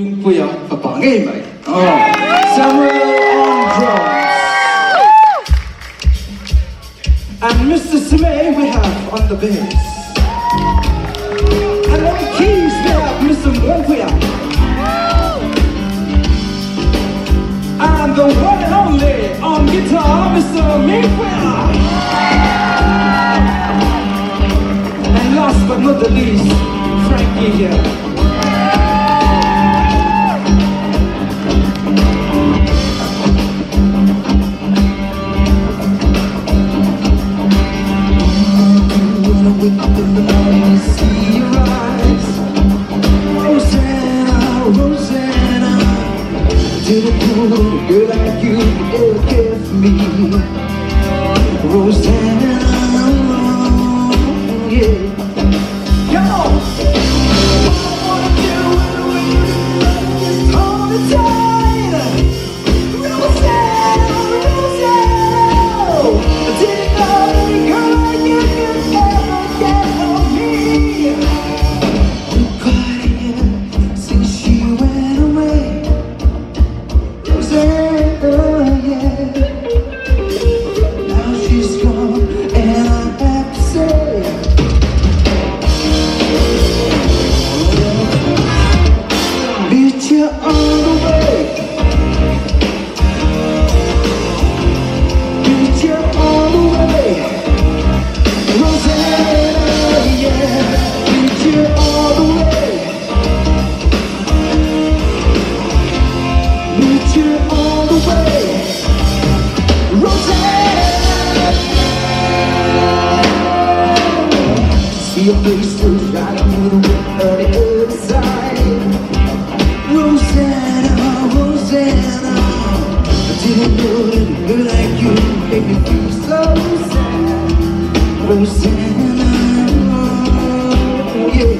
Kuya papangay mày. Samuel on drums. And Mr. Simei we have on the bass. And on the keys we have Mr. Kuya. And the one and only on guitar, Mr. Kuya. And last but not the least, Frankie here. With the morning, see your eyes, Rosanna, Rosanna. Didn't know a girl like you ever care for me, Rosanna, yeah. Come on. All I wanna do is hold it tight, Rosanna, Rosanna. Didn't know a girl like you could ever. Your face still shining with the wind on the other side, Rosanna, Rosanna. I didn't know that a girl like you made me feel so sad, Rosanna, yeah.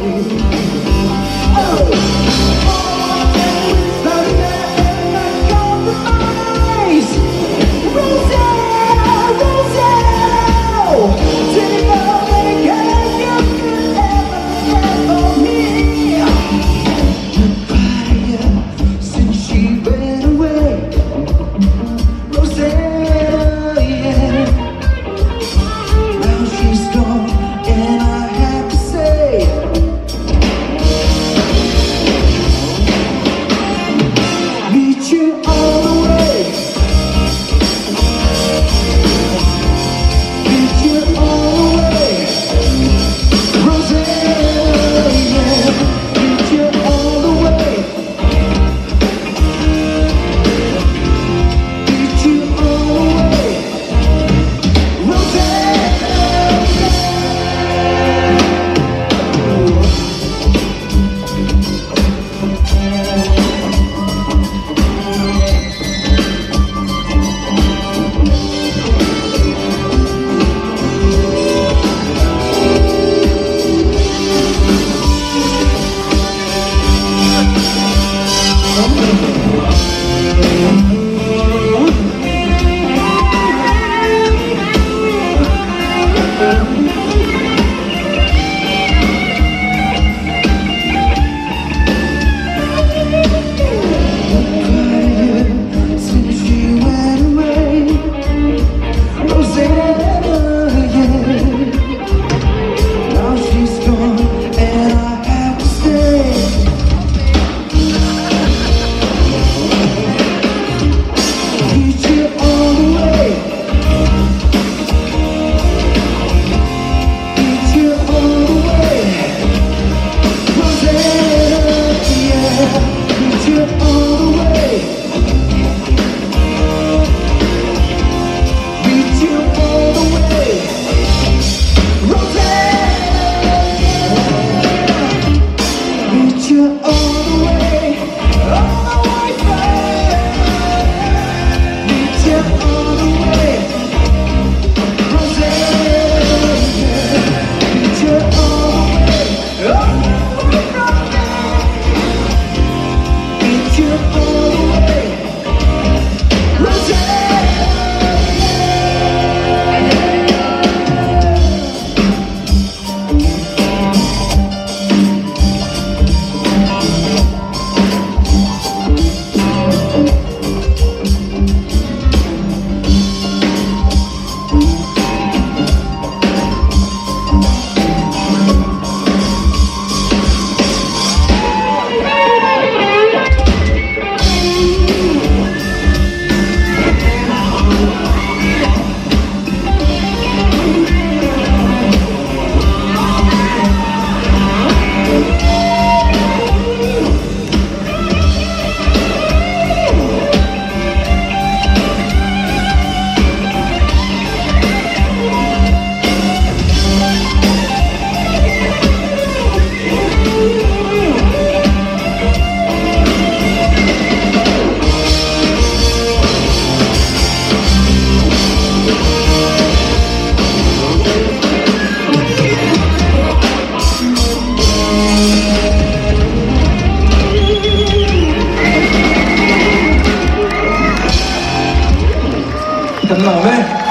간 다음에